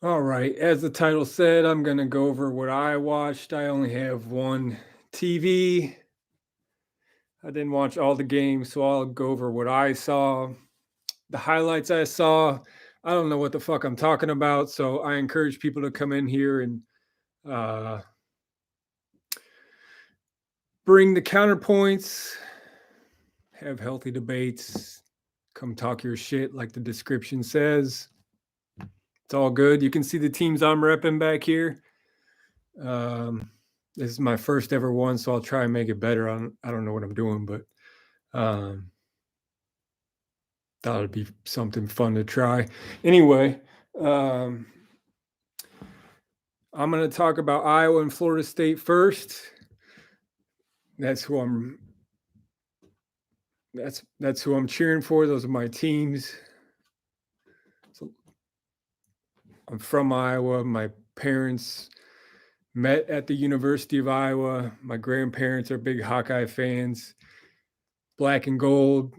All right. As the title said, I'm going to go over what I watched. I only have one TV. I didn't watch all the games, so I'll go over what I saw. The highlights I saw, I don't know what the fuck I'm talking about. So I encourage people to come in here and uh, bring the counterpoints, have healthy debates, come talk your shit like the description says. It's all good. You can see the teams I'm repping back here. Um, this is my first ever one, so I'll try and make it better. I don't know what I'm doing, but um, thought it'd be something fun to try. Anyway, um, I'm going to talk about Iowa and Florida State first. That's who I'm. That's who I'm cheering for. Those are my teams. So I'm from Iowa. My parents met at the University of Iowa. My grandparents are big Hawkeye fans. Black and gold.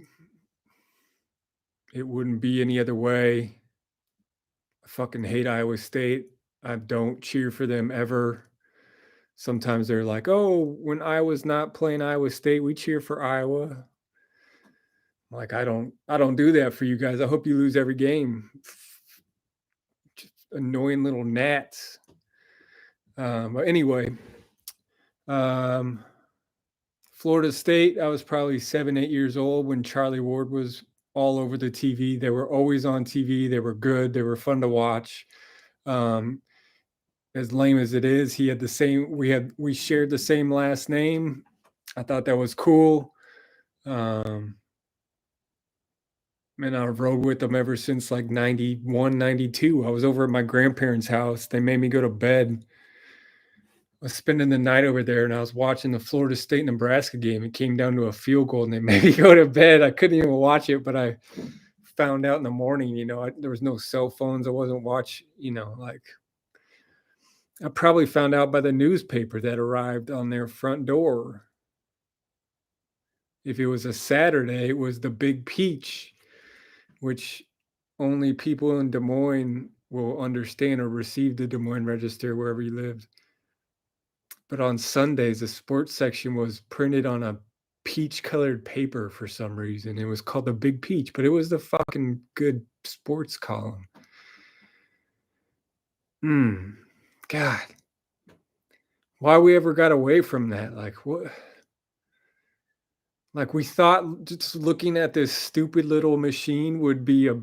It wouldn't be any other way. I fucking hate Iowa State. I don't cheer for them ever. Sometimes they're like, "Oh, when Iowa's not playing Iowa State, we cheer for Iowa." I'm like, I don't do that for you guys. I hope you lose every game. Just annoying little gnats. But anyway, um, Florida State, I was probably 7, 8 years old when Charlie Ward was all over the TV. They were always on TV. They were good. They were fun to watch. Um, as lame as it is, he had the same. We shared the same last name. I thought that was cool. And I've rode with them ever since like 91, 92. I was over at my grandparents' house. They made me go to bed. I was spending the night over there and I was watching the Florida State Nebraska game. It came down to a field goal and they made me go to bed. I couldn't even watch it, but I found out in the morning, there was no cell phones. I wasn't like I probably found out by the newspaper that arrived on their front door. If it was a Saturday, it was the Big Peach, which only people in Des Moines will understand or receive the Des Moines Register wherever you lived. But on Sundays, the sports section was printed on a peach colored paper for some reason. It was called the Big Peach, but it was the fucking good sports column. God. Why we ever got away from that? Like what? Like we thought just looking at this stupid little machine would be a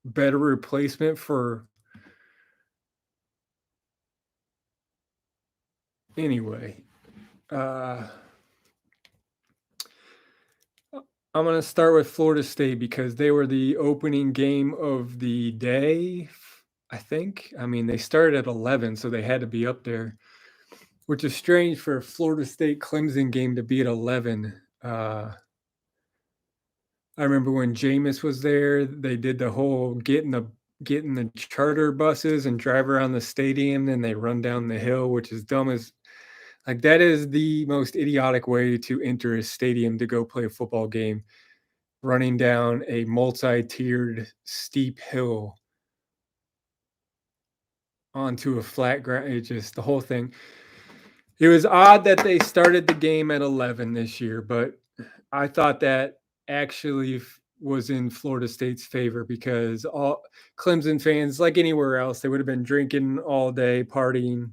better replacement for anyway. I'm going to start with Florida State because they were the opening game of the day, I think. I mean, they started at 11, so they had to be up there, which is strange for a Florida State Clemson game to be at 11. I remember when Jameis was there, they did the whole getting the charter buses and drive around the stadium, then they run down the hill, which is dumb as like that is the most idiotic way to enter a stadium to go play a football game, running down a multi-tiered steep hill onto a flat ground. It just the whole thing. It was odd that they started the game at 11 this year, but I thought that actually was in Florida State's favor because all Clemson fans, like anywhere else, they would have been drinking all day, partying,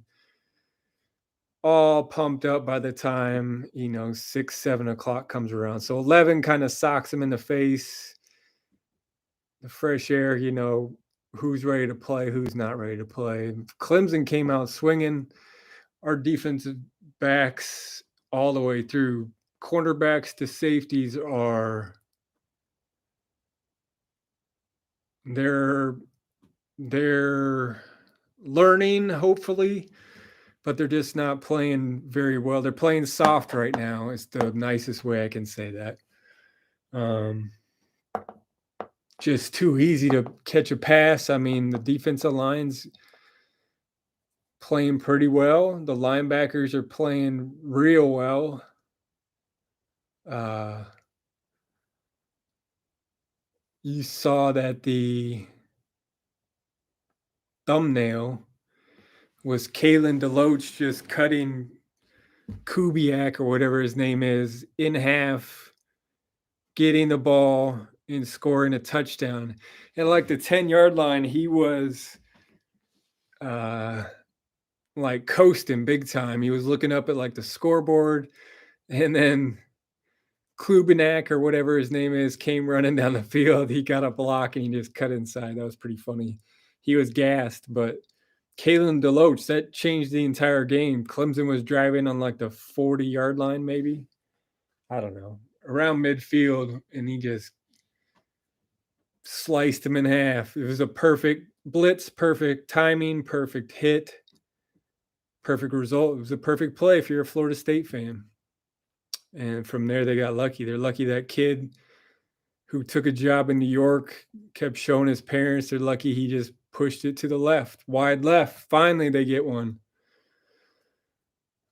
all pumped up by the time 6, 7 o'clock comes around. So 11 kind of socks them in the face. The fresh air, who's ready to play, who's not ready to play. Clemson came out swinging. Our defensive backs all the way through, cornerbacks to safeties they're learning, hopefully, but they're just not playing very well. They're playing soft right now. It's the nicest way I can say that. Just too easy to catch a pass. I mean, the defensive line's playing pretty well. The linebackers are playing real well. You saw that thumbnail was Kalen DeLoach just cutting Kubiak or whatever his name is in half, getting the ball and scoring a touchdown. And like the 10-yard line, he was like coasting big time. He was looking up at like the scoreboard, and then Klubenak or whatever his name is came running down the field. He got a block and he just cut inside. That was pretty funny. He was gassed, but Kalen DeLoach, that changed the entire game. Clemson was driving on like the 40-yard line, maybe. I don't know. Around midfield, and he just sliced him in half. It was a perfect blitz, perfect timing, perfect hit, perfect result. It was a perfect play if you're a Florida State fan. And from there, they got lucky. They're lucky that kid who took a job in New York kept showing his parents. They're lucky he just pushed it to the left, wide left. Finally, they get one.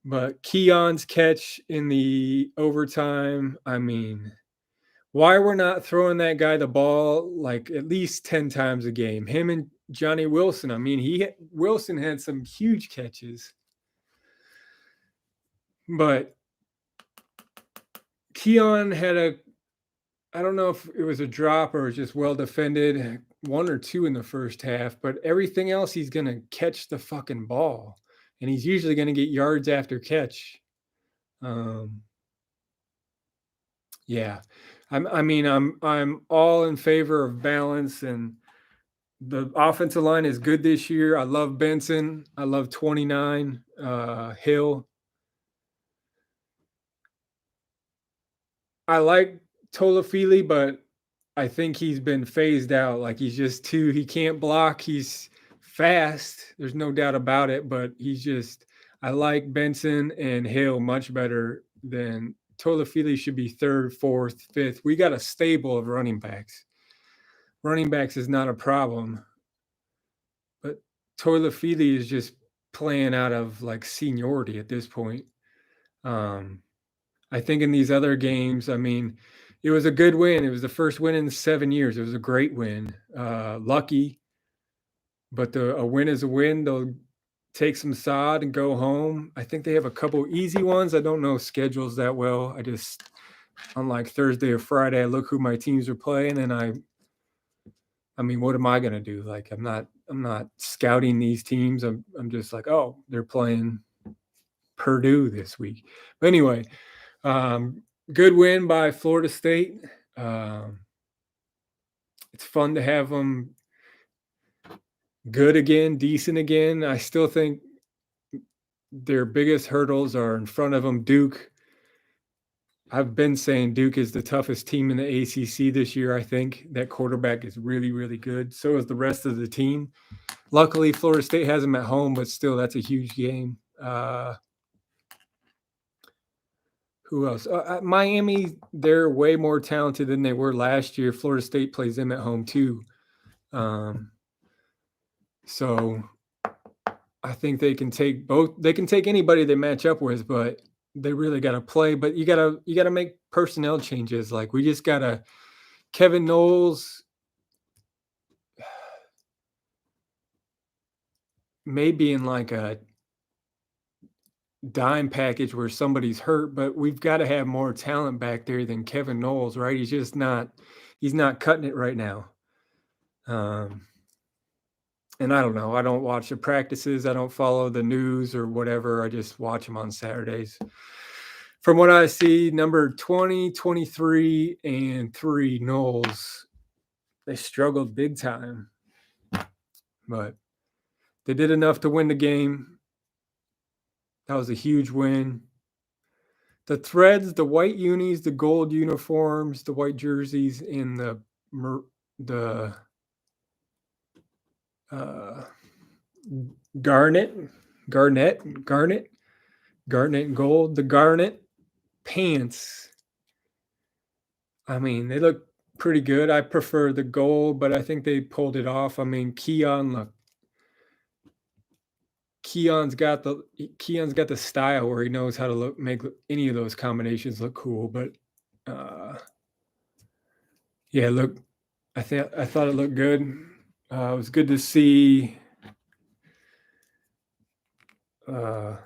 But Keon's catch in the overtime, I mean, why we're not throwing that guy the ball like at least 10 times a game? Him and Johnny Wilson. I mean, Wilson had some huge catches. But Keon had I don't know if it was a drop or it was just well defended, 1 or 2 in the first half, but everything else he's going to catch the fucking ball, and he's usually going to get yards after catch. Yeah. I'm all in favor of balance, and the offensive line is good this year. I love Benson. I love 29 Hill. I like Tolafili, but I think he's been phased out. Like he's just he can't block. He's fast. There's no doubt about it, but I like Benson and Hill much better than Tolafili. Should be 3rd, 4th, 5th. We got a stable of running backs. Running backs is not a problem, but Tolafili is just playing out of like seniority at this point. I think in these other games, I mean, it was a good win. It was the first win in 7 years. It was a great win. Lucky, but a win is a win. They'll take some sod and go home. I think they have a couple easy ones. I don't know schedules that well. On like Thursday or Friday, I look who my teams are playing, and I mean, what am I gonna do? Like, I'm not scouting these teams. I'm just like, oh, they're playing Purdue this week. But anyway. Good win by Florida State. It's fun to have them good again, decent again. I still think their biggest hurdles are in front of them. Duke. I've been saying Duke is the toughest team in the ACC this year. I think that quarterback is really, really good. So is the rest of the team. Luckily, Florida State has them at home, but still, that's a huge game. Who else? Miami, they're way more talented than they were last year. Florida State plays them at home too. So I think they can take both. They can take anybody they match up with, but they really got to play. But you gotta make personnel changes. Like we just gotta Kevin Knowles maybe in like a dime package where somebody's hurt, but we've got to have more talent back there than Kevin Knowles, right? He's not cutting it right now. And I don't know. I don't watch the practices. I don't follow the news or whatever. I just watch them on Saturdays. From what I see, number 20, 23, and 3, Knowles, they struggled big time. But they did enough to win the game. That was a huge win. The threads, the white unis, the gold uniforms, the white jerseys, and the garnet gold, the garnet pants. I mean, they look pretty good. I prefer the gold, but I think they pulled it off. I mean, Keon's got the style where he knows how to make any of those combinations look cool. But yeah, look, I thought it looked good. It was good to see uh,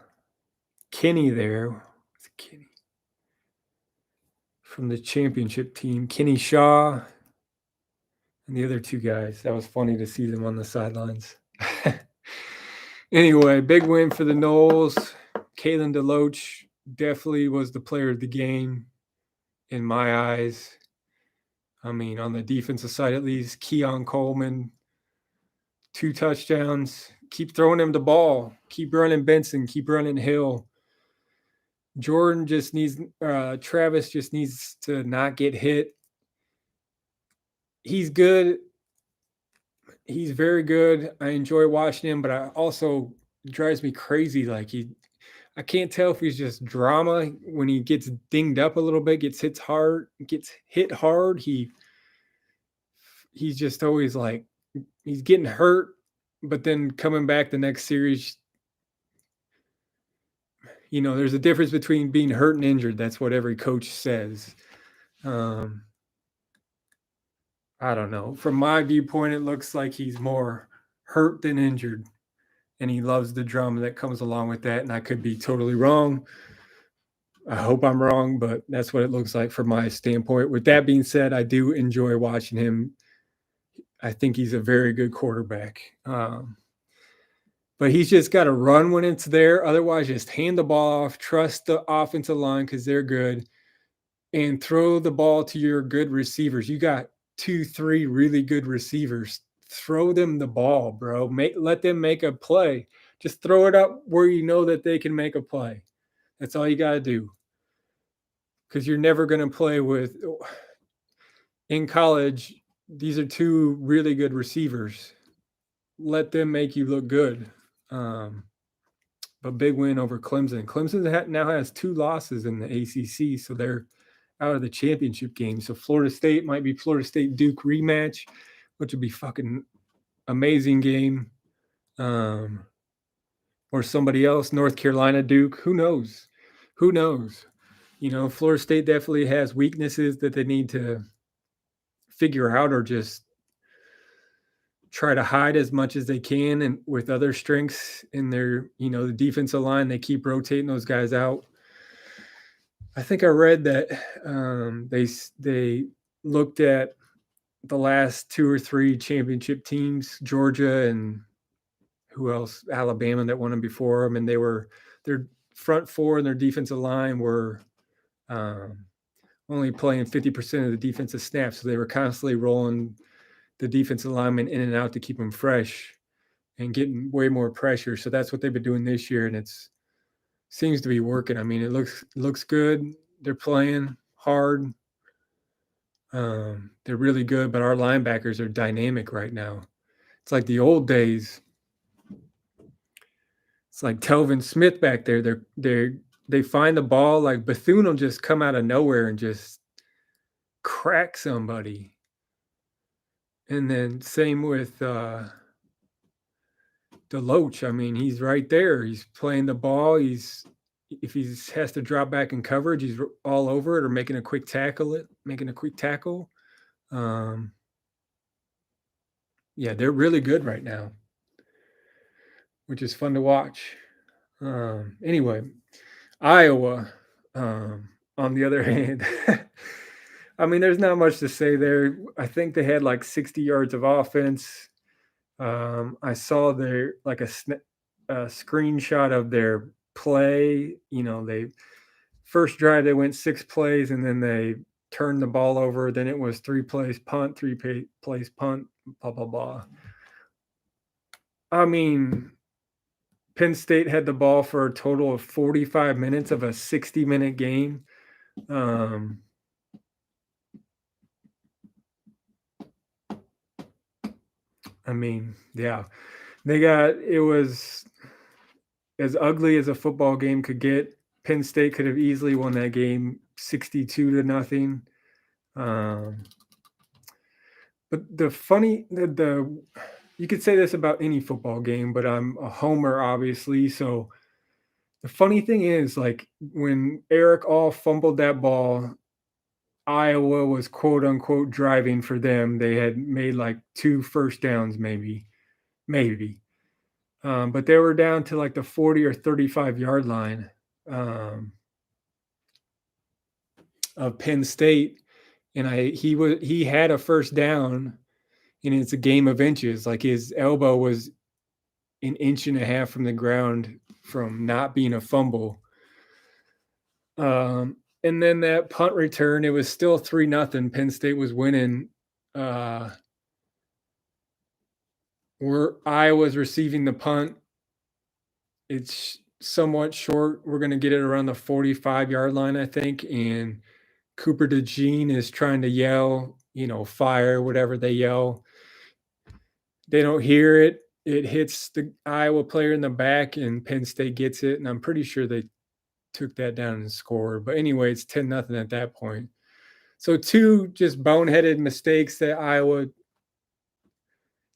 Kenny there. What's Kenny from the championship team? Kenny Shaw and the other two guys. That was funny to see them on the sidelines. Anyway, big win for the Noles. Kalen DeLoach definitely was the player of the game in my eyes. I mean, on the defensive side, at least, Keon Coleman, 2 touchdowns. Keep throwing him the ball. Keep running Benson. Keep running Hill. Jordan just needs, Travis just needs to not get hit. He's good. He's very good. I enjoy watching him, but I also drives me crazy. Like I can't tell if he's just drama when he gets dinged up a little bit, gets hit hard. He's just always like he's getting hurt, but then coming back the next series, there's a difference between being hurt and injured. That's what every coach says. Um, I don't know. From my viewpoint, it looks like he's more hurt than injured, and he loves the drama that comes along with that. And I could be totally wrong. I hope I'm wrong, but that's what it looks like from my standpoint. With that being said, I do enjoy watching him. I think he's a very good quarterback. But he's just got to run when it's there. Otherwise, just hand the ball off, trust the offensive line because they're good, and throw the ball to your good receivers. You got 2, 3 really good receivers. Throw them the ball, bro. Let them make a play. Just throw it up where you know that they can make a play. That's all you got to do. Because you're never going to play with in college. These are 2 really good receivers. Let them make you look good. But big win over Clemson. Clemson now has 2 losses in the ACC, so they're out of the championship game. So Florida State might be Florida State Duke rematch, which would be fucking amazing game. Or somebody else, North Carolina Duke. Who knows? Florida State definitely has weaknesses that they need to figure out or just try to hide as much as they can, and with other strengths in their, the defensive line, they keep rotating those guys out. I think I read that they looked at the last 2 or 3 championship teams, Georgia and who else, Alabama, that won them before them, and their front 4 and their defensive line were only playing 50% of the defensive snaps, so they were constantly rolling the defensive linemen in and out to keep them fresh and getting way more pressure. So that's what they've been doing this year, and it seems to be working. I mean, it looks good. They're playing hard. They're really good, but our linebackers are dynamic right now. It's like the old days. It's like Telvin Smith back there. They find the ball, like Bethune will just come out of nowhere and just crack somebody. And then same with DeLoach. I mean, he's right there. He's playing the ball. If he has to drop back in coverage, he's all over it or making a quick tackle. Yeah, they're really good right now, which is fun to watch. Anyway, Iowa, on the other hand, I mean, there's not much to say there. I think they had like 60 yards of offense. I saw their like a screenshot of their play. They first drive they went 6 plays and then they turned the ball over. Then it was 3 plays punt, 3 plays punt, blah blah blah. I mean, Penn State had the ball for a total of 45 minutes of a 60-minute game. I mean, yeah, it was as ugly as a football game could get. Penn State could have easily won that game 62-0. But you could say this about any football game, but I'm a homer, obviously. So the funny thing is, like when Eric All fumbled that ball, Iowa was quote unquote driving for them. They had made like 2 first downs, maybe. But they were down to like the 40 or 35-yard line um, of Penn State, and he had a first down, and it's a game of inches. Like his elbow was an inch and a half from the ground from not being a fumble. And then that punt return, it was still 3-0. Penn State was winning. Uh, where Iowa's receiving the punt, it's somewhat short. We're going to get it around the 45-yard line, I think. And Cooper DeJean is trying to yell, fire, whatever they yell. They don't hear it. It hits the Iowa player in the back, and Penn State gets it. And I'm pretty sure they took that down and scored. But anyway, it's 10-0 at that point. So two just boneheaded mistakes that Iowa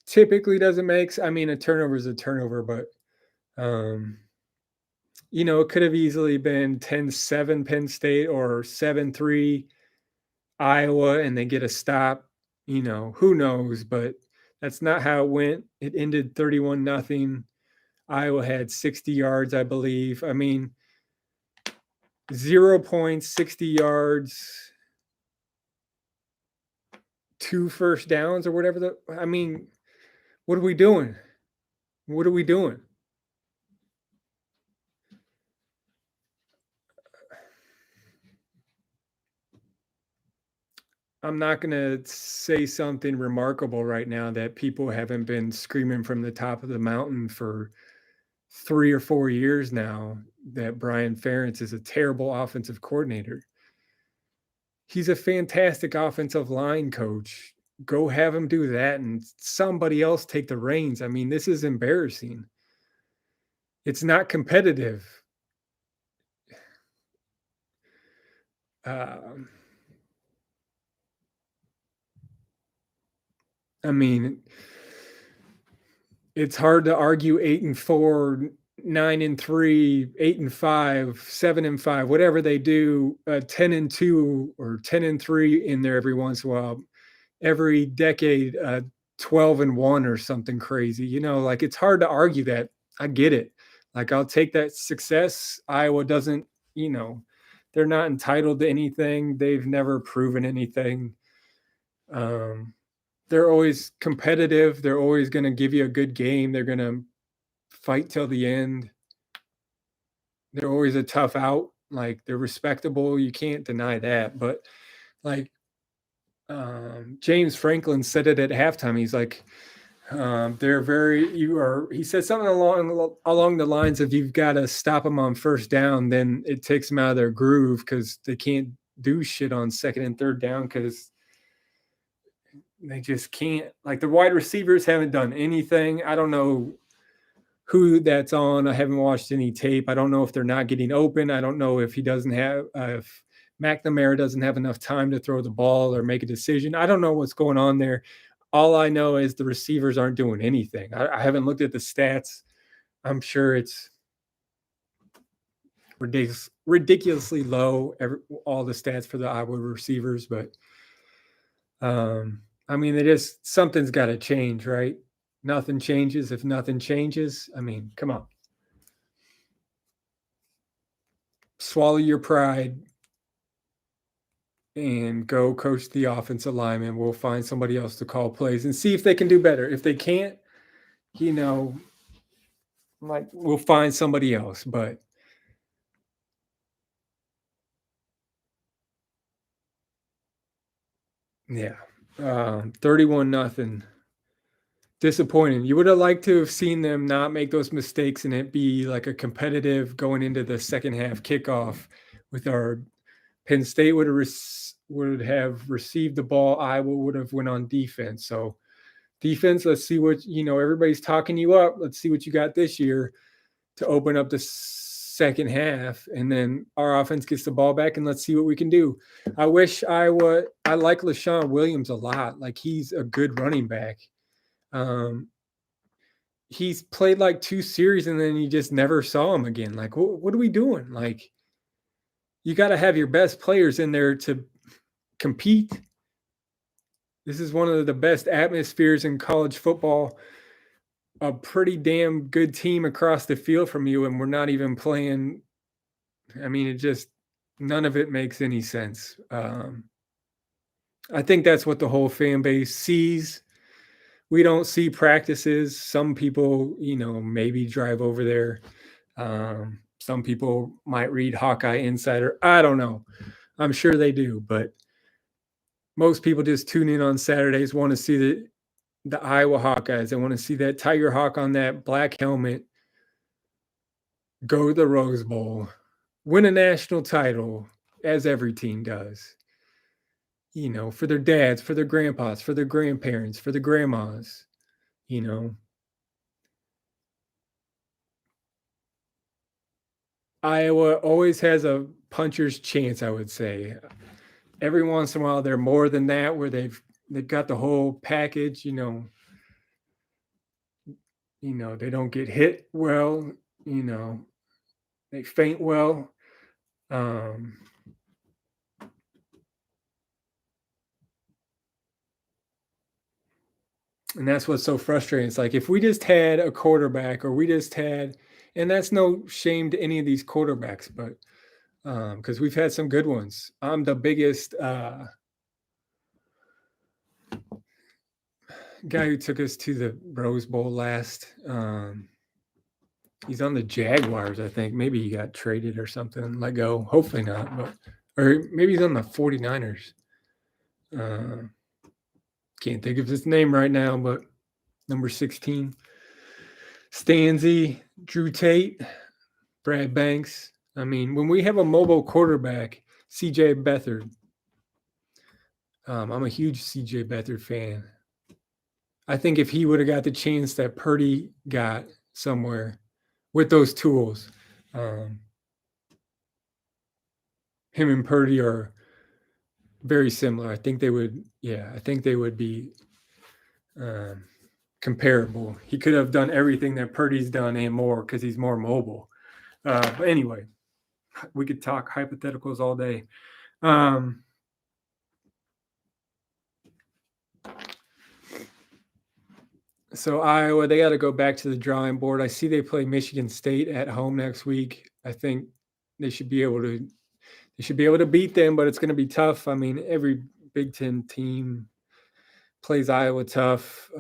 typically doesn't make. I mean, a turnover is a turnover, but it could have easily been 10-7 Penn State or 7-3 Iowa, and they get a stop. Who knows? But that's not how it went. It ended 31-0. Iowa had 60 yards, I believe. I mean, 0 points, 60 yards, 2 first downs or whatever. I mean, what are we doing? What are we doing? I'm not going to say something remarkable right now that people haven't been screaming from the top of the mountain for 3 or 4 years now, that Brian Ferentz is a terrible offensive coordinator. He's a fantastic offensive line coach. Go have him do that and somebody else take the reins. I mean, this is embarrassing. It's not competitive. I mean, it's hard to argue 8-4, 9-3, 8-5, 7-5, whatever they do, 10-2 or 10-3 in there every once in a while. Every decade, 12-1 or something crazy. Like it's hard to argue that. I get it. Like I'll take that success. Iowa doesn't, they're not entitled to anything. They've never proven anything. They're always competitive. They're always going to give you a good game. They're going to fight till the end. They're always a tough out. Like they're respectable. You can't deny that. But like James Franklin said it at halftime. He's like, he said something along the lines of, you've got to stop them on first down. Then it takes them out of their groove because they can't do shit on second and third down because they just can't. Like the wide receivers haven't done anything. I don't know who that's on. I haven't watched any tape. I don't know if they're not getting open. I don't know if if McNamara doesn't have enough time to throw the ball or make a decision. I don't know what's going on there. All I know is the receivers aren't doing anything. I haven't looked at the stats. I'm sure it's ridiculously low, all the stats for the Iowa receivers, but I mean, something's got to change, right? Nothing changes if nothing changes. I mean, come on. Swallow your pride and go coach the offensive lineman. We'll find somebody else to call plays and see if they can do better. If they can't, like we'll find somebody else. But yeah, 31-0. Disappointing. You would have liked to have seen them not make those mistakes and it be like a competitive going into the second half kickoff with our Penn State would have received the ball. Iowa would have went on defense. So defense, let's see what, everybody's talking you up. Let's see what you got this year to open up the second half. And then our offense gets the ball back and let's see what we can do. I like LaShawn Williams a lot. Like he's a good running back. He's played like 2 series and then you just never saw him again. Like, what are we doing? Like, you got to have your best players in there to compete. This is one of the best atmospheres in college football. a pretty damn good team across the field from you, and we're not even playing. I mean, it just none of it makes any sense. I think that's what the whole fan base sees. We don't see practices. Some people, maybe drive over there. Some people might read Hawkeye Insider. I don't know. I'm sure they do, but most people just tune in on Saturdays, want to see the Iowa Hawkeyes. They want to see that Tiger Hawk on that black helmet go to the Rose Bowl, win a national title, as every team does. For their dads, for their grandpas, for their grandparents, for the grandmas, you know. Iowa always has a puncher's chance, I would say. Every once in a while, they're more than that, where they've got the whole package. They don't get hit well. You know, they faint well. Um, and that's what's so frustrating. It's like if we just had a quarterback, or we just had, and that's no shame to any of these quarterbacks, but because we've had some good ones. I'm the biggest guy who took us to the Rose Bowl last. He's on the Jaguars, I think. Maybe he got traded or something, let go. Hopefully not, but or maybe he's on the 49ers. Uh, can't think of his name right now, but number 16. Stanzi, Drew Tate, Brad Banks. I mean, when we have a mobile quarterback, CJ Beathard. I'm a huge CJ Beathard fan. I think if he would have got the chance that Purdy got somewhere with those tools, him and Purdy are very similar. I think they would, I think they would be comparable. He could have done everything that Purdy's done and more because he's more mobile. But anyway, we could talk hypotheticals all day. So Iowa, they got to go back to the drawing board. I see they play Michigan State at home next week. I think they should be able to beat them, but it's going to be tough. I mean, every Big Ten team plays Iowa tough.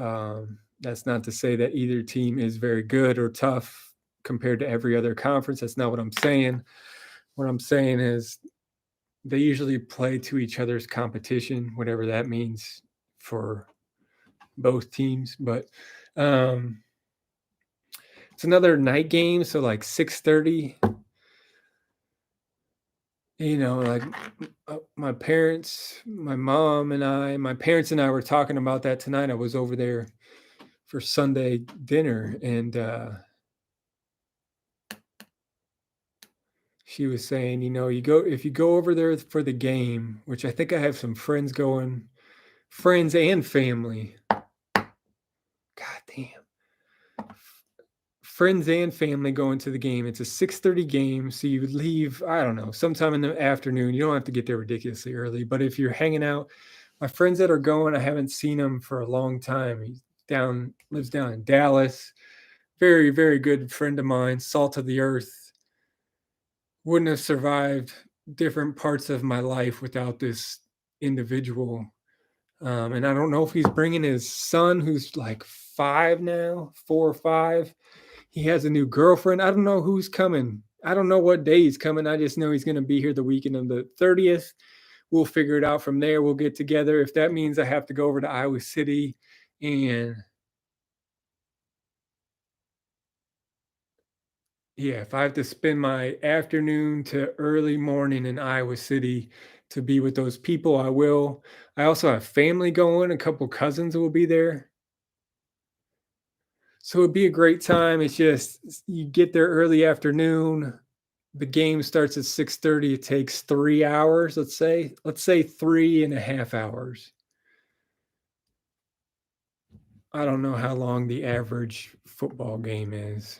That's not to say that either team is very good or tough compared to every other conference. That's not what I'm saying. What I'm saying is they usually play to each other's competition, whatever that means for both teams. But it's another night game, so like 6:30. Like my parents, my parents and I were talking about that tonight. I was over there for Sunday dinner, and she was saying, if you go over there for the game, which I think I have some friends going, friends and family. God damn. Friends and family going to the game. It's a 6:30 game, so you leave, I don't know, sometime in the afternoon. You don't have to get there ridiculously early, but if you're hanging out, my friends that are going, I haven't seen him for a long time. He lives down in Dallas. Very, very good friend of mine, salt of the earth. Wouldn't have survived different parts of my life without this individual. And I don't know if he's bringing his son, who's like 5 now, 4 or 5. He has a new girlfriend. I don't know who's coming. I don't know what day he's coming. I just know he's going to be here the weekend of the 30th. We'll figure it out from there. We'll get together. If that means I have to go over to Iowa City and if I have to spend my afternoon to early morning in Iowa City to be with those people, I will. I also have family going. A couple cousins will be there. So it'd be a great time. It's just you get there early afternoon. The game starts at 6:30. It takes 3 hours, let's say 3.5 hours. I don't know how long the average football game is.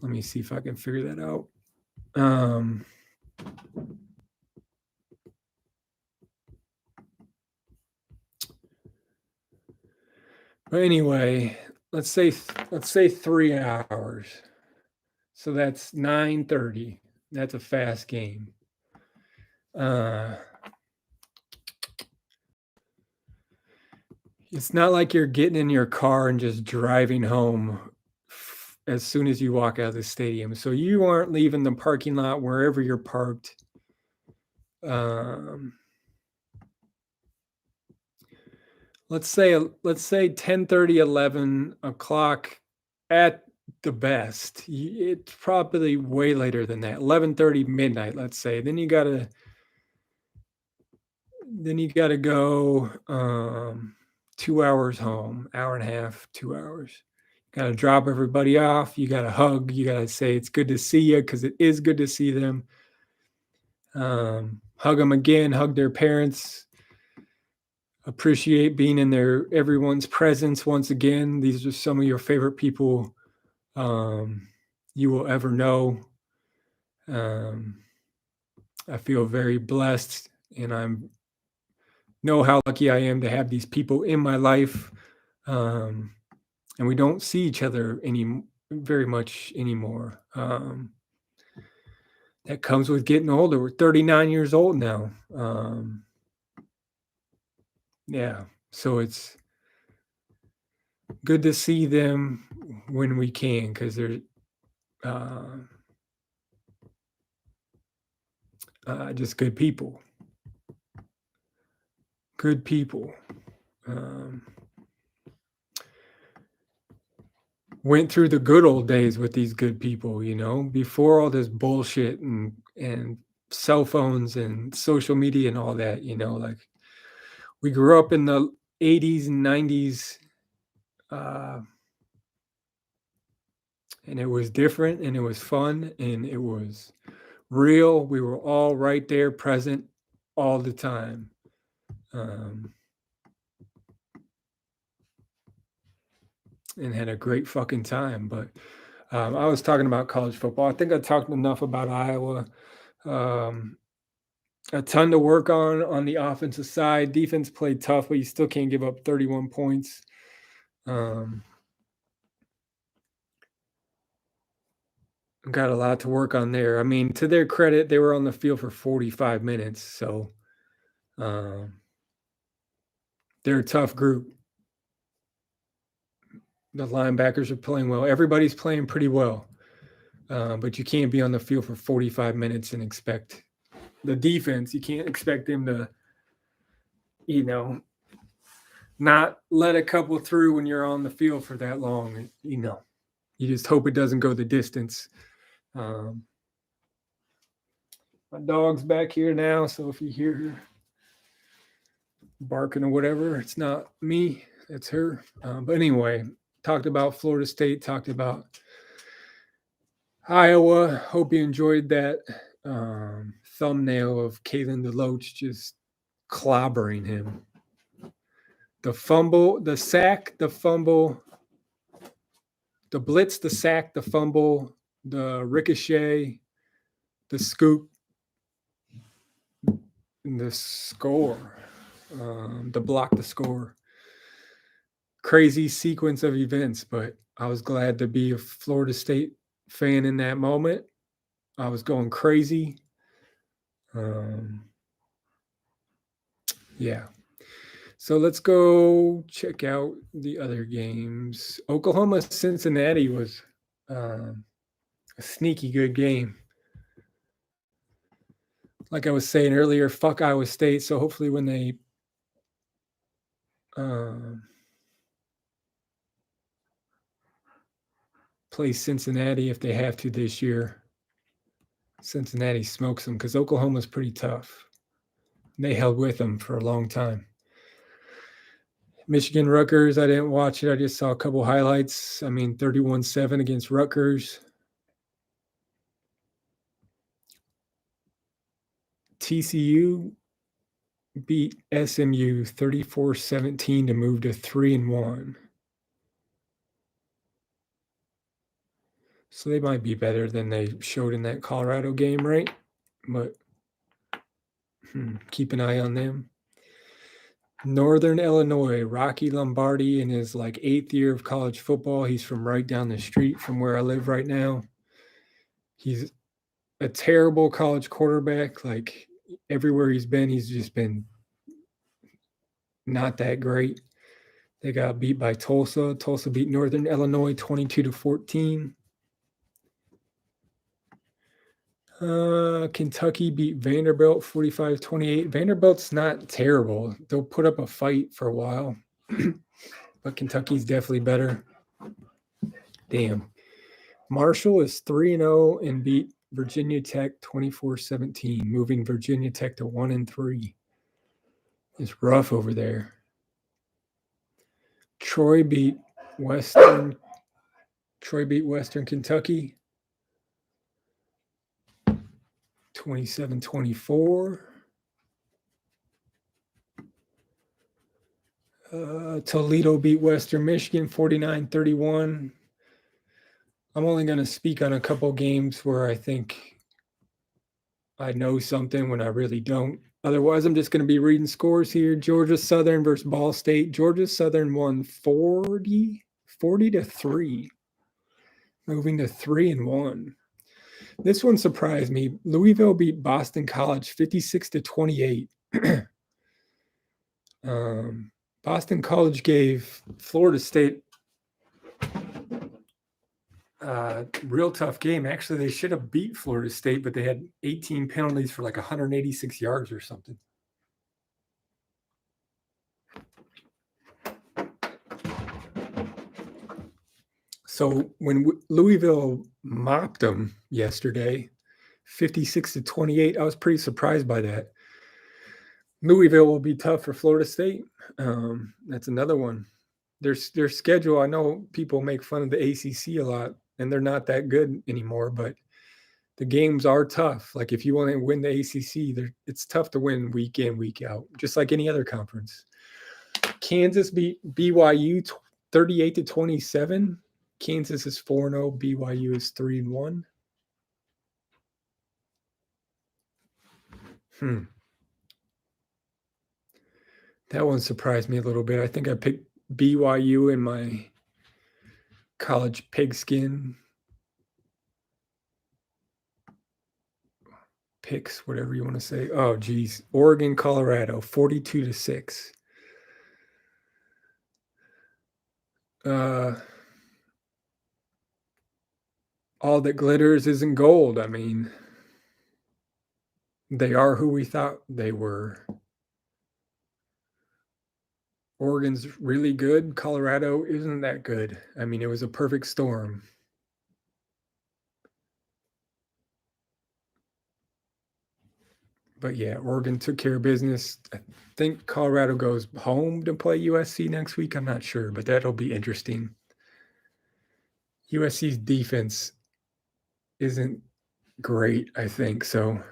Let me see if I can figure that out. But anyway, let's say 3 hours. So that's 9:30. That's a fast game. It's not like you're getting in your car and just driving home as soon as you walk out of the stadium. So you aren't leaving the parking lot wherever you're parked. Let's say 10:30, 11 o'clock at the best. It's probably way later than that. 11:30, midnight, let's say. Then you gotta go 2 hours home, hour and a half, 2 hours. Gotta drop everybody off. You gotta hug. You gotta say it's good to see you because it is good to see them. Hug them again. Hug their parents. Appreciate being in everyone's presence once again. These are some of your favorite people you will ever know. I feel very blessed, and I'm know how lucky I am to have these people in my life. And we don't see each other very much anymore. That comes with getting older. We're 39 years old now. Yeah, so it's good to see them when we can because they're just good people. Good people. Went through the good old days with these good people, before all this bullshit and cell phones and social media and all that, like we grew up in the 80s and 90s, and it was different and it was fun and it was real. We were all right there present all the time. And had a great fucking time. But I was talking about college football. I think I talked enough about Iowa. A ton to work on the offensive side. Defense played tough, but you still can't give up 31 points. Got a lot to work on there. I mean, to their credit, they were on the field for 45 minutes. So they're a tough group. The linebackers are playing well. Everybody's playing pretty well. But you can't be on the field for 45 minutes and expect the defense. You can't expect them to, not let a couple through when you're on the field for that long. You just hope it doesn't go the distance. My dog's back here now, so if you hear her barking or whatever, it's not me, it's her. But anyway, talked about Florida State, talked about Iowa. Hope you enjoyed that thumbnail of Kalen DeLoach just clobbering him. The fumble, the sack, the fumble, the blitz, the sack, the fumble, the ricochet, the scoop, the score, the block, the score. Crazy sequence of events, but I was glad to be a Florida State fan in that moment. I was going crazy. Yeah. So let's go check out the other games. Oklahoma Cincinnati was a sneaky good game. Like I was saying earlier, fuck Iowa State. So hopefully when they play Cincinnati, if they have to this year, Cincinnati smokes them because Oklahoma's pretty tough. They held with them for a long time. Michigan Rutgers, I didn't watch it. I just saw a couple highlights. I mean, 31-7 against Rutgers. TCU beat SMU 34-17 to move to 3-1. So they might be better than they showed in that Colorado game, right? But keep an eye on them. Northern Illinois, Rocky Lombardi in his like 8th year of college football. He's from right down the street from where I live right now. He's a terrible college quarterback. Like everywhere he's been, he's just been not that great. They got beat by Tulsa. Tulsa beat Northern Illinois 22-14. Kentucky beat Vanderbilt 45-28. Vanderbilt's not terrible. They'll put up a fight for a while, but Kentucky's definitely better. Damn. Marshall is 3-0 and beat Virginia Tech 24-17, moving Virginia Tech to 1-3. It's rough over there. Troy beat Western Kentucky 27-24. Toledo beat Western Michigan 49-31. I'm only going to speak on a couple games where I think I know something when I really don't. Otherwise, I'm just going to be reading scores here. Georgia Southern versus Ball State. Georgia Southern won 40-3, moving to 3-1. This one surprised me. Louisville beat Boston College 56-28. Boston College gave Florida State a real tough game. Actually, they should have beat Florida State, but they had 18 penalties for like 186 yards or something. So when Louisville mopped them yesterday, 56-28, I was pretty surprised by that. Louisville will be tough for Florida State. That's another one. Their schedule, I know people make fun of the ACC a lot, and they're not that good anymore, but the games are tough. Like if you want to win the ACC, it's tough to win week in, week out, just like any other conference. Kansas beat BYU 38-27. Kansas is 4-0. BYU is 3-1. That one surprised me a little bit. I think I picked BYU in my college pigskin picks, whatever you want to say. Oh, geez. Oregon, Colorado, 42-6. All that glitters isn't gold. I mean, they are who we thought they were. Oregon's really good. Colorado isn't that good. I mean, it was a perfect storm. But yeah, Oregon took care of business. I think Colorado goes home to play USC next week. I'm not sure, but that'll be interesting. USC's defense isn't great, I think. So,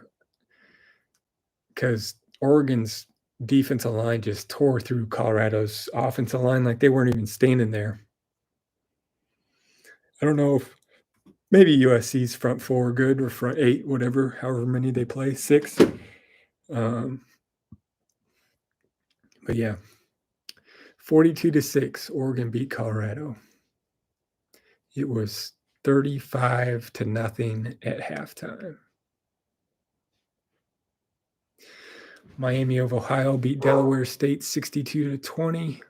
because Oregon's defensive line just tore through Colorado's offensive line like they weren't even standing there. I don't know if maybe USC's front four are good or front eight, whatever, however many they play, 6. But yeah, 42-6, Oregon beat Colorado. It was 35-0 at halftime. Miami of Ohio beat Delaware State 62-20.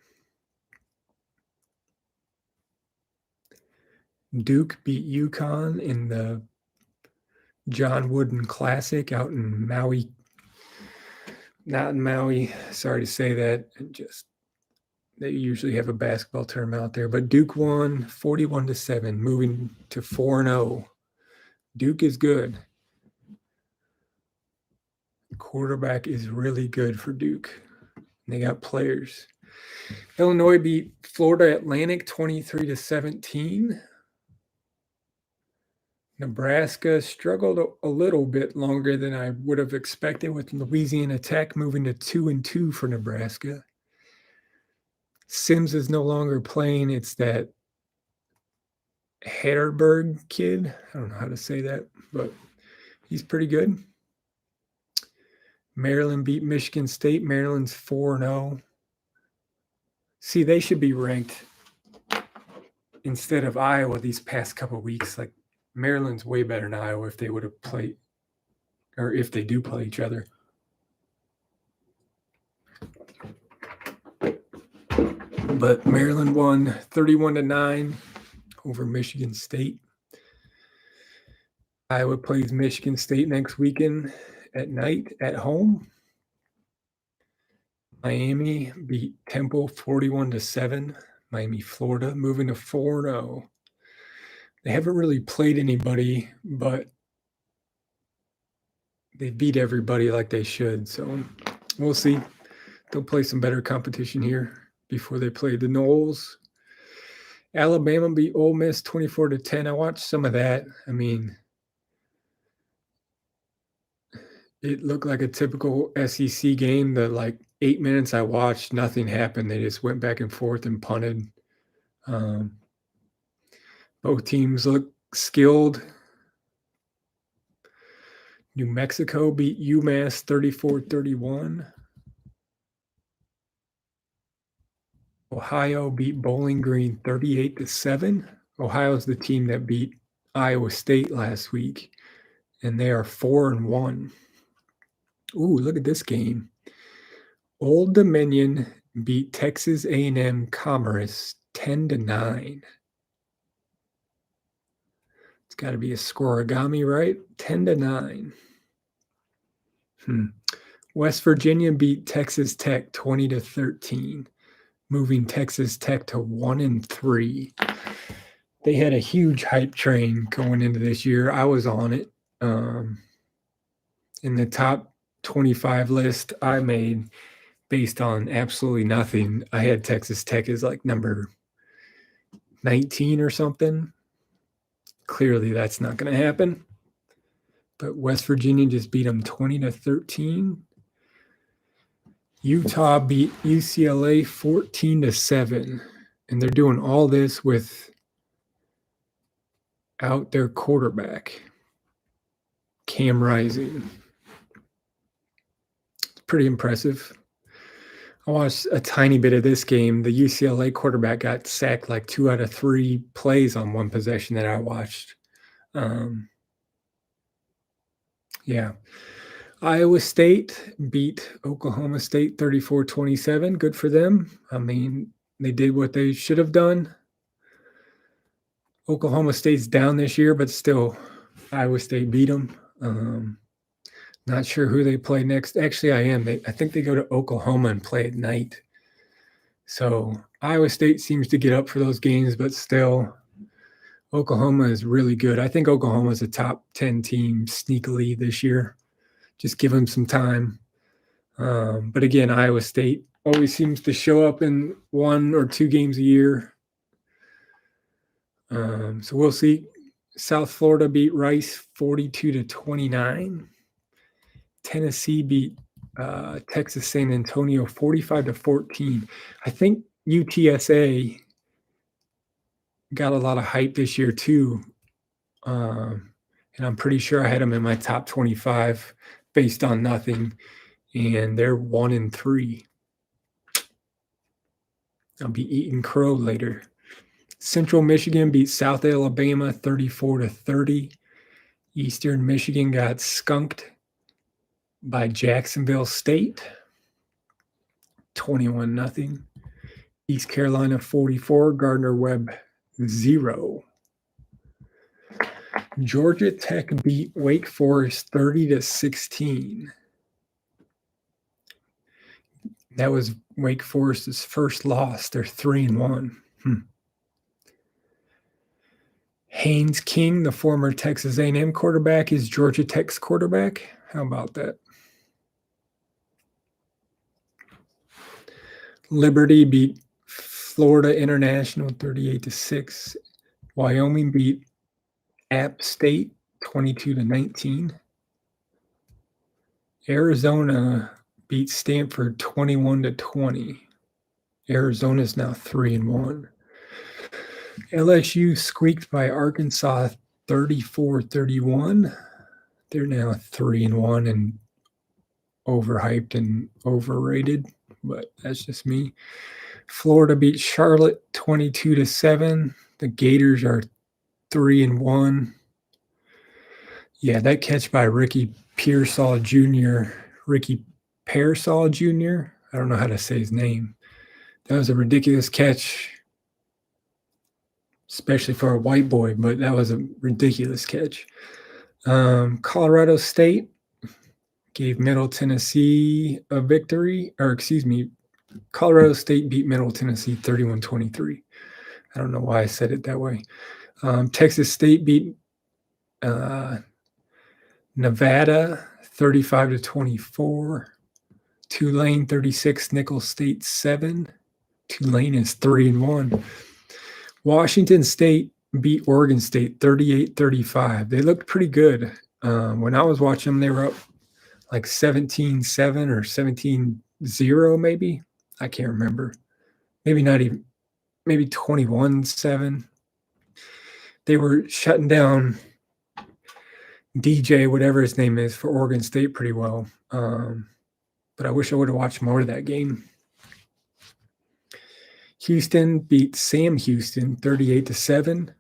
Duke beat UConn in the John Wooden Classic out in Maui. Not in Maui. Sorry to say that. They usually have a basketball tournament out there, but Duke won 41-7, moving to 4-0. Duke is good. Quarterback is really good for Duke. They got players. Illinois beat Florida Atlantic 23-17. Nebraska struggled a little bit longer than I would have expected, with Louisiana Tech moving to 2-2 for Nebraska. Sims is no longer playing. It's that Hatterberg kid. I don't know how to say that, but he's pretty good. Maryland beat Michigan State. Maryland's 4-0. See, they should be ranked instead of Iowa these past couple of weeks. Like Maryland's way better than Iowa if they would have played, or if they do play each other. But Maryland won 31-9 over Michigan State. Iowa plays Michigan State next weekend at night at home. Miami beat Temple 41-7. Miami, Florida, moving to 4-0. They haven't really played anybody, but they beat everybody like they should. So we'll see. They'll play some better competition here before they play the Noles. Alabama beat Ole Miss 24-10. I watched some of that. I mean, it looked like a typical SEC game. The 8 minutes I watched, nothing happened. They just went back and forth and punted. Both teams look skilled. New Mexico beat UMass 34-31. Ohio beat Bowling Green 38-7. Ohio's the team that beat Iowa State last week, and they are 4-1. Ooh, look at this game. Old Dominion beat Texas A&M Commerce 10-9. It's got to be a scoreagami, right? 10-9. West Virginia beat Texas Tech 20-13, moving Texas Tech to 1-3. They had a huge hype train going into this year. I was on it. In the top 25 list I made based on absolutely nothing, I had Texas Tech as number 19 or something. Clearly that's not going to happen. But West Virginia just beat them 20-13. Utah beat UCLA 14-7. And they're doing all this without their quarterback, Cam Rising. It's pretty impressive. I watched a tiny bit of this game. The UCLA quarterback got sacked 2 out of 3 plays on one possession that I watched. Yeah. Iowa State beat Oklahoma State 34-27. Good for them. I mean, they did what they should have done. Oklahoma State's down this year, but still, Iowa State beat them. Not sure who they play next. Actually, I am. I think they go to Oklahoma and play at night. So Iowa State seems to get up for those games, but still, Oklahoma is really good. I think Oklahoma is a top 10 team sneakily this year. Just give them some time. But again, Iowa State always seems to show up in 1 or 2 games a year. So we'll see. South Florida beat Rice 42-29. Tennessee beat Texas San Antonio 45-14. I think UTSA got a lot of hype this year too. And I'm pretty sure I had them in my top 25 based on nothing. And they're 1-3. I'll be eating crow later. Central Michigan beat South Alabama 34-30. Eastern Michigan got skunked by Jacksonville State 21-0. East Carolina 44, Gardner-Webb 0. Georgia Tech beat Wake Forest 30-16. That was Wake Forest's first loss. They're 3-1. Haynes King, the former Texas A&M quarterback, is Georgia Tech's quarterback. How about that? Liberty beat Florida International 38-6. Wyoming beat App State 22-19. Arizona beat Stanford 21-20. Arizona is now 3-1. LSU squeaked by Arkansas 34-31. They're now 3-1 and overhyped and overrated, but that's just me. Florida beat Charlotte 22-7. The Gators are 3-1. Yeah, that catch by Ricky Pearsall Jr. Ricky Pearsall Jr. I don't know how to say his name. That was a ridiculous catch, especially for a white boy, but that was a ridiculous catch. Colorado State gave Middle Tennessee a victory, or excuse me, Colorado State beat Middle Tennessee 31-23. I don't know why I said it that way. Texas State beat Nevada 35-24. Tulane 36, Nicholls State 7. Tulane is 3-1. Washington State beat Oregon State 38-35. They looked pretty good. When I was watching them, they were up like 17-7 or 17-0 maybe. I can't remember. Maybe not even, maybe 21-7. They were shutting down DJ, whatever his name is, for Oregon State pretty well. But I wish I would have watched more of that game. Houston beat Sam Houston 38-7.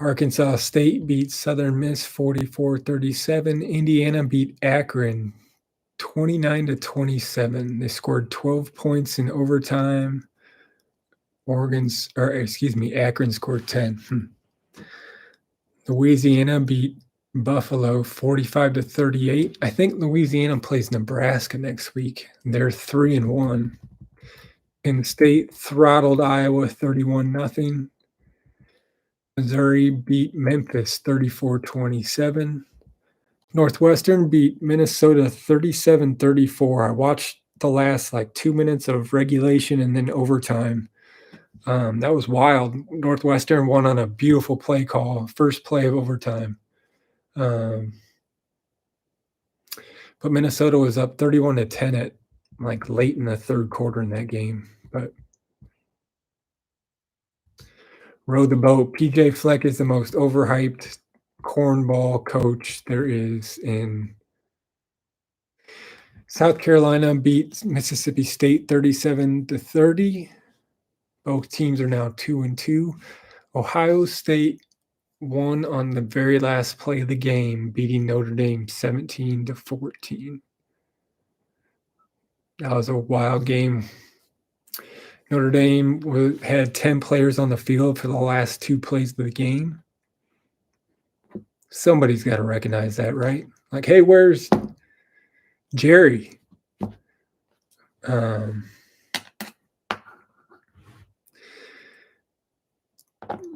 Arkansas State beat Southern Miss 44-37. Indiana beat Akron 29-27. They scored 12 points in overtime. Akron scored 10. Louisiana beat Buffalo 45-38. I think Louisiana plays Nebraska next week. They're 3-1. Penn State throttled Iowa 31-0. Missouri beat Memphis 34-27. Northwestern beat Minnesota 37-34. I watched the last 2 minutes of regulation and then overtime. That was wild. Northwestern won on a beautiful play call, first play of overtime. But Minnesota was up 31-10 at late in the third quarter in that game. But rode the boat. PJ Fleck is the most overhyped cornball coach there is in South Carolina. Beat Mississippi State 37-30. Both teams are now 2-2. Ohio State won on the very last play of the game, beating Notre Dame 17-14. That was a wild game. Notre Dame had 10 players on the field for the last 2 plays of the game. Somebody's got to recognize that, right? Hey, where's Jerry?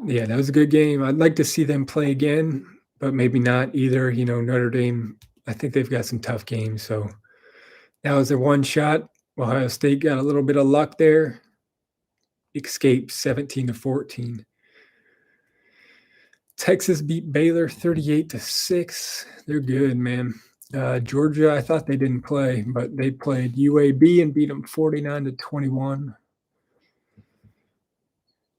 Yeah, that was a good game. I'd like to see them play again, but maybe not either. Notre Dame, I think they've got some tough games. So that was their one shot. Ohio State got a little bit of luck there. Escaped 17-14. Texas beat Baylor 38-6. They're good, man. Georgia, I thought they didn't play, but they played UAB and beat them 49-21.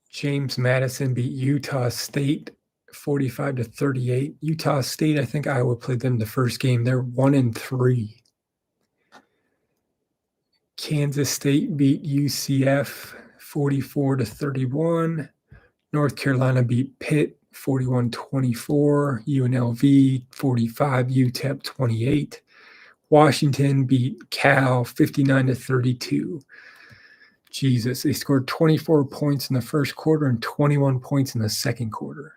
James Madison beat Utah State 45-38. Utah State, I think Iowa played them the first game. They're 1-3. Kansas State beat UCF 44-31. North Carolina beat Pitt 41-24. UNLV 45. UTEP 28. Washington beat Cal 59-32. Jesus, they scored 24 points in the first quarter and 21 points in the second quarter.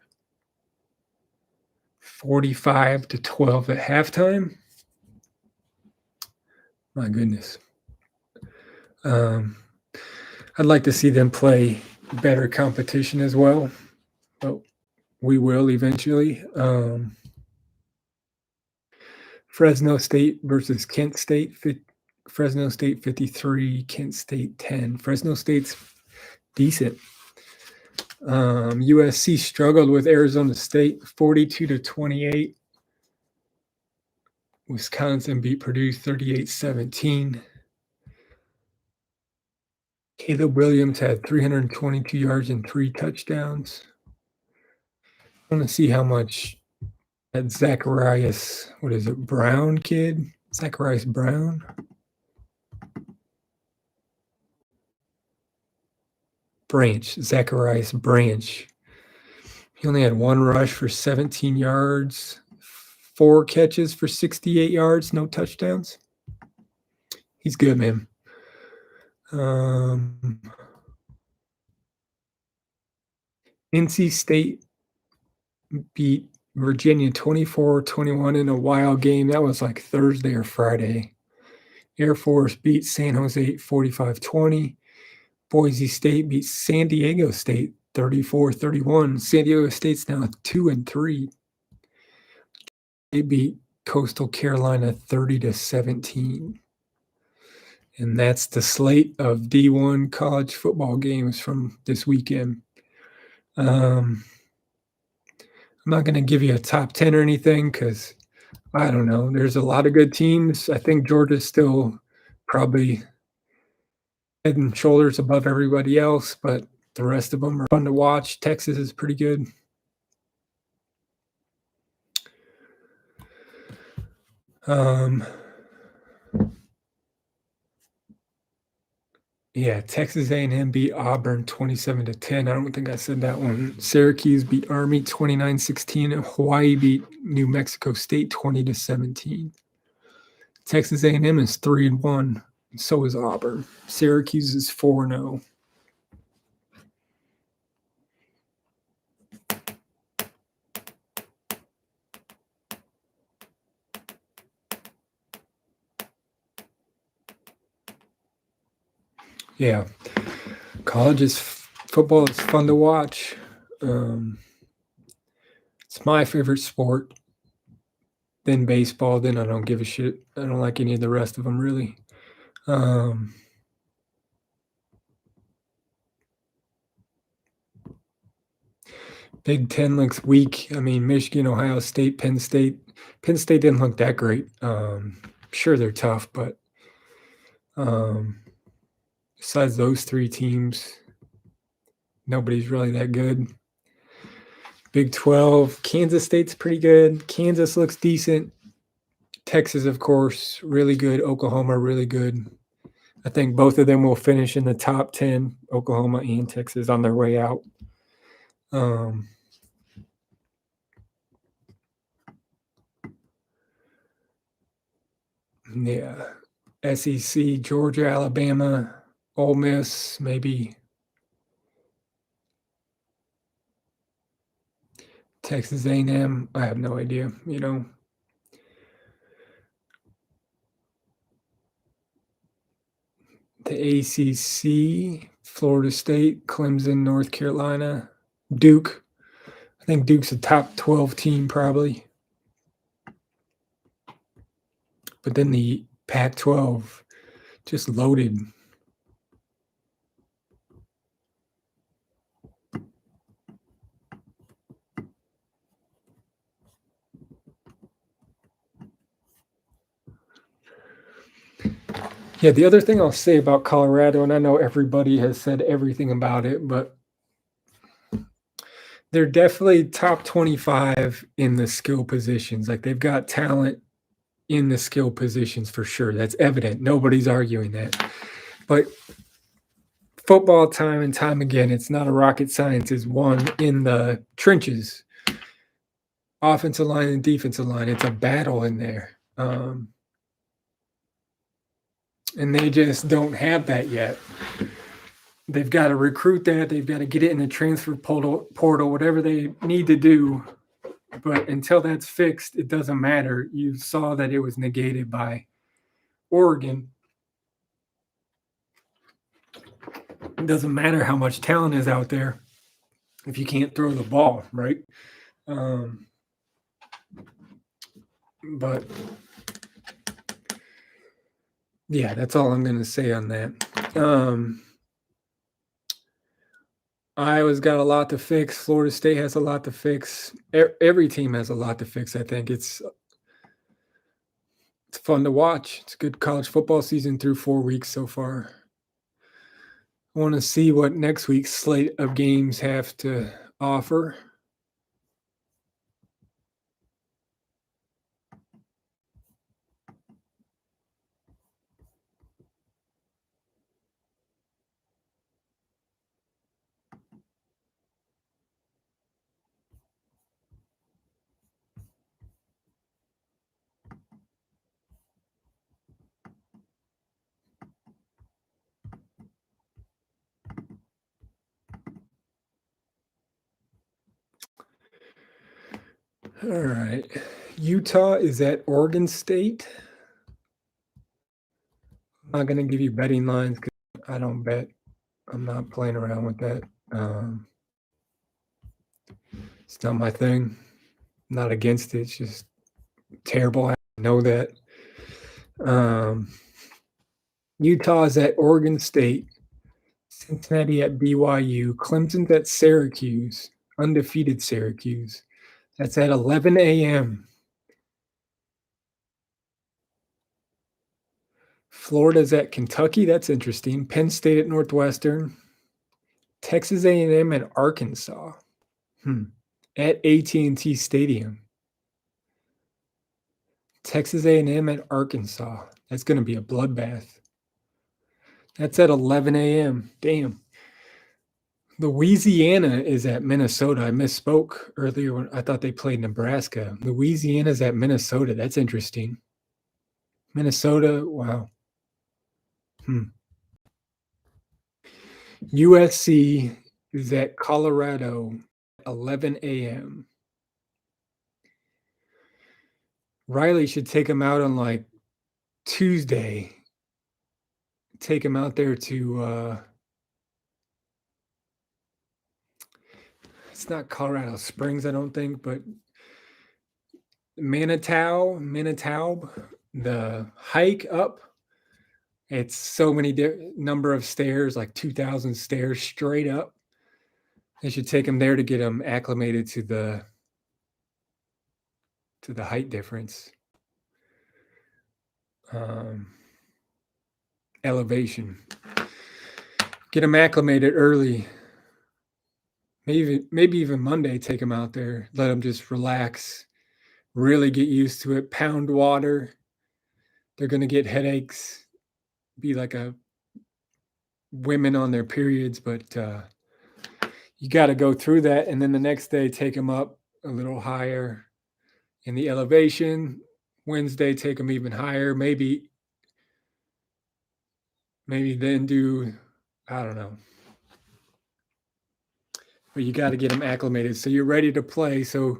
45-12 at halftime. My goodness. I'd like to see them play better competition as well, but we will eventually. Fresno State versus Kent State. Fresno State 53, Kent State 10. Fresno State's decent. USC struggled with Arizona State 42-28. Wisconsin beat Purdue 38-17. Caleb Williams had 322 yards and 3 touchdowns. I want to see how much that Zacharias, Brown kid? Zacharias Brown? Zacharias Branch. He only had 1 rush for 17 yards, 4 catches for 68 yards, no touchdowns. He's good, man. NC State beat Virginia 24-21 in a wild game. That was like Thursday or Friday. Air Force beat San Jose 45-20. Boise State beat San Diego State 34-31. San Diego State's now 2-3. They beat Coastal Carolina 30-17. And that's the slate of D1 college football games from this weekend. I'm not going to give you a top 10 or anything because I don't know. There's a lot of good teams. I think Georgia's still probably head and shoulders above everybody else, but the rest of them are fun to watch. Texas is pretty good. Yeah, Texas A&M beat Auburn 27-10. I don't think I said that one. Syracuse beat Army 29-16. Hawaii beat New Mexico State 20-17. Texas A&M is 3-1. So is Auburn. Syracuse is 4-0. Yeah, college football is fun to watch. It's my favorite sport. Then baseball. Then I don't give a shit. I don't like any of the rest of them really. Big Ten looks weak. I mean, Michigan, Ohio State, Penn State. Penn State didn't look that great. Sure, they're tough, but besides those 3 teams, nobody's really that good. Big 12, Kansas State's pretty good. Kansas looks decent. Texas, of course, really good. Oklahoma, really good. I think both of them will finish in the top 10, Oklahoma and Texas, on their way out. Yeah. SEC, Georgia, Alabama, Ole Miss, maybe Texas A&M. I have no idea, The ACC, Florida State, Clemson, North Carolina, Duke. I think Duke's a top 12 team probably. But then the Pac-12 just loaded. Yeah, the other thing I'll say about Colorado, and I know everybody has said everything about it, but they're definitely top 25 in the skill positions. Like they've got talent in the skill positions for sure. That's evident. Nobody's arguing that. But football time and time again, it's not a rocket science, is won in the trenches. Offensive line and defensive line. It's a battle in there. And they just don't have that yet. They've got to recruit that. They've got to get it in the transfer portal, whatever they need to do. But until that's fixed, it doesn't matter. You saw that it was negated by Oregon. It doesn't matter how much talent is out there if you can't throw the ball, right? But yeah, that's all I'm going to say on that. Iowa's got a lot to fix. Florida State has a lot to fix. Every team has a lot to fix. I think it's fun to watch. It's a good college football season through 4 weeks so far. I want to see what next week's slate of games have to offer. All right. Utah is at Oregon State. I'm not going to give you betting lines because I don't bet. I'm not playing around with that. It's not my thing. I'm not against it. It's just terrible. I know that. Utah is at Oregon State. Cincinnati at BYU. Clemson's at Syracuse. Undefeated Syracuse. That's at 11 a.m. Florida's at Kentucky. That's interesting. Penn State at Northwestern. Texas A&M at Arkansas. At AT&T Stadium. Texas A&M at Arkansas. That's going to be a bloodbath. That's at 11 a.m. Damn. Louisiana is at Minnesota. I misspoke earlier when I thought they played Nebraska. Louisiana's at Minnesota. That's interesting. Minnesota, wow. USC is at Colorado, 11 a.m. Riley should take him out on like Tuesday. Take him out there to it's not Colorado Springs, I don't think, but Manitow, the hike up. It's so many number of stairs, like 2,000 stairs straight up. They should take him there to get him acclimated to the height difference. Elevation. Get him acclimated early. Maybe even Monday, take him out there. Let him just relax. Really get used to it. Pound water. They're going to get headaches. Be like a women on their periods, but you got to go through that. And then the next day, take them up a little higher in the elevation. Wednesday, take them even higher. Maybe then do, I don't know. But you got to get them acclimated so you're ready to play. So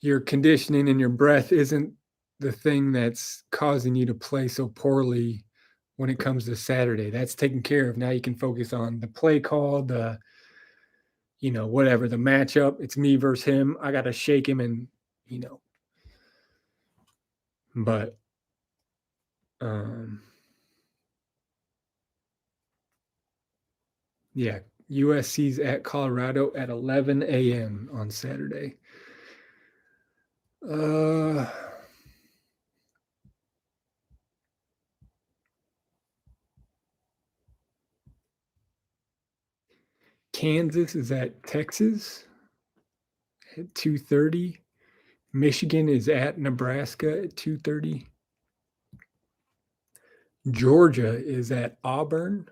your conditioning and your breath isn't the thing that's causing you to play so poorly when it comes to Saturday. That's taken care of. Now you can focus on the play call, the whatever, the matchup. It's me versus him. I got to shake him and, but yeah, USC's at Colorado at 11 a.m. on Saturday. Kansas is at Texas at 2:30. Michigan is at Nebraska at 2:30. Georgia is at Auburn.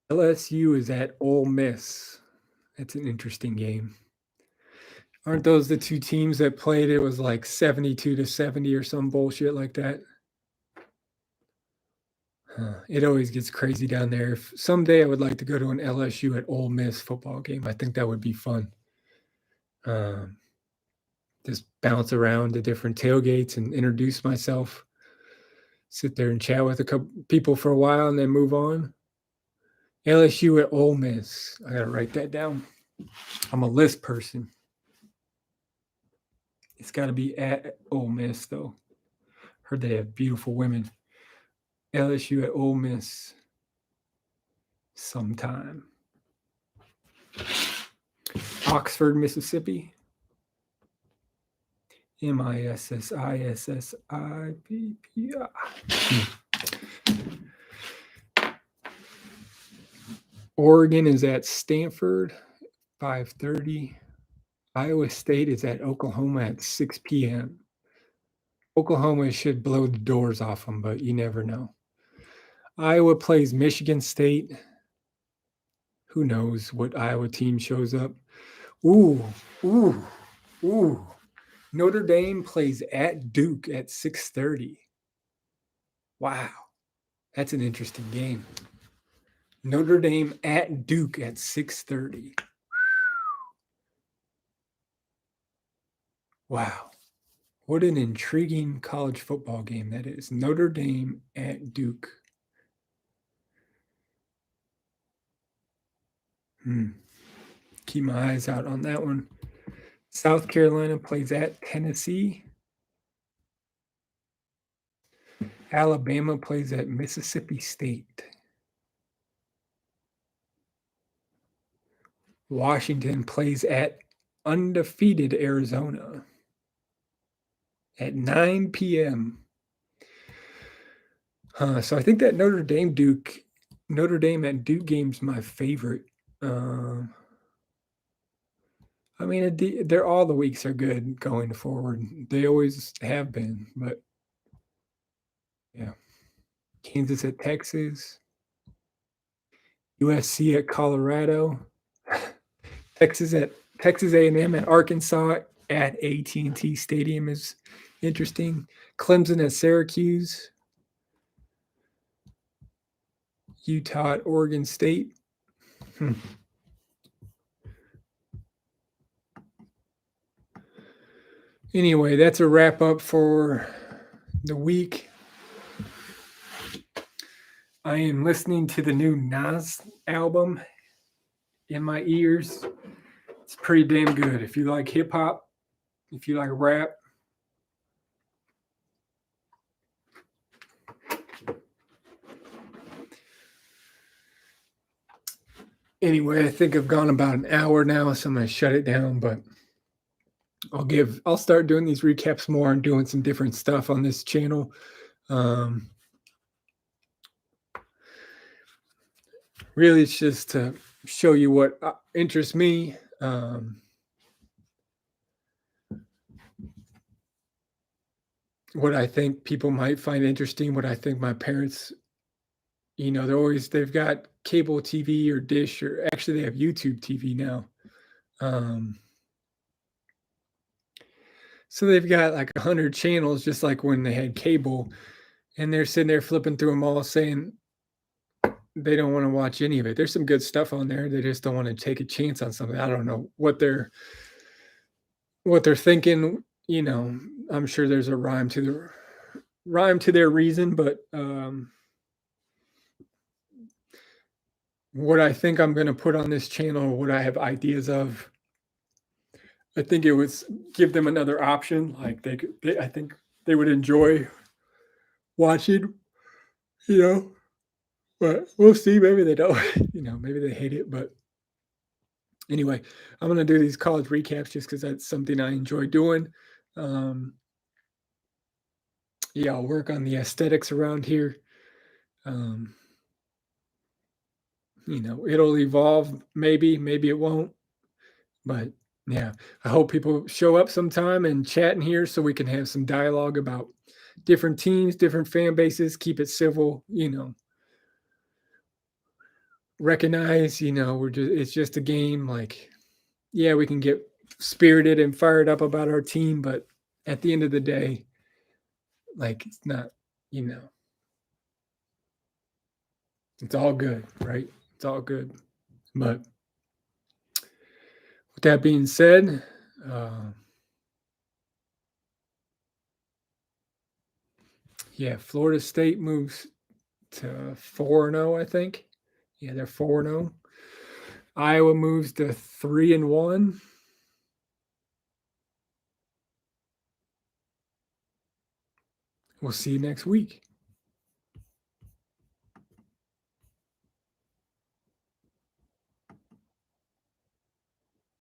LSU is at Ole Miss. That's an interesting game. Aren't those the two teams that played? It was like 72-70 or some bullshit like that. It always gets crazy down there. If someday I would like to go to an LSU at Ole Miss football game. I think that would be fun. Just bounce around to different tailgates and introduce myself. Sit there and chat with a couple people for a while and then move on. LSU at Ole Miss. I got to write that down. I'm a list person. It's got to be at Ole Miss, though. Heard they have beautiful women. LSU at Ole Miss sometime. Oxford, Mississippi. MISSISSIPPI. Oregon is at Stanford, 5:30. Iowa State is at Oklahoma at 6 p.m. Oklahoma should blow the doors off them, but you never know. Iowa plays Michigan State. Who knows what Iowa team shows up? Ooh. Notre Dame plays at Duke at 6:30. Wow. That's an interesting game. Notre Dame at Duke at 6:30. Wow. What an intriguing college football game that is. Notre Dame at Duke. Keep my eyes out on that one. South Carolina plays at Tennessee. Alabama plays at Mississippi State. Washington plays at undefeated Arizona at 9 p.m. So I think that Notre Dame at Duke game's my favorite. I mean, they're all the weeks are good going forward. They always have been, but yeah. Kansas at Texas, USC at Colorado, Texas A&M at Arkansas at AT&T Stadium is interesting. Clemson at Syracuse, Utah at Oregon State. Anyway, that's a wrap up for the week. I am listening to the new Nas album in my ears. It's pretty damn good. If you like hip hop, if you like rap, anyway, I think I've gone about an hour now, so I'm going to shut it down, but I'll start doing these recaps more and doing some different stuff on this channel. Really, it's just to show you what interests me. What I think people might find interesting, what I think my parents, they've got cable TV or dish, or actually they have YouTube TV now. So they've got like 100 channels, just like when they had cable, and they're sitting there flipping through them all saying they don't want to watch any of it. There's some good stuff on there. They just don't want to take a chance on something. I don't know what they're thinking. I'm sure there's a rhyme to their reason, but what I think I'm going to put on this channel, what I have ideas of, I think it would give them another option. Like I think they would enjoy watching, but we'll see. Maybe they don't, maybe they hate it. But anyway, I'm going to do these college recaps just because that's something I enjoy doing. I'll work on the aesthetics around here. It'll evolve. Maybe it won't. But yeah, I hope people show up sometime and chat in here so we can have some dialogue about different teams, different fan bases, keep it civil, recognize, it's just a game. Like, yeah, we can get spirited and fired up about our team, but at the end of the day, like, it's not, it's all good, right? It's all good. But with that being said, Florida State moves to 4-0, I think. Yeah, they're 4-0. Iowa moves to 3-1. We'll see you next week.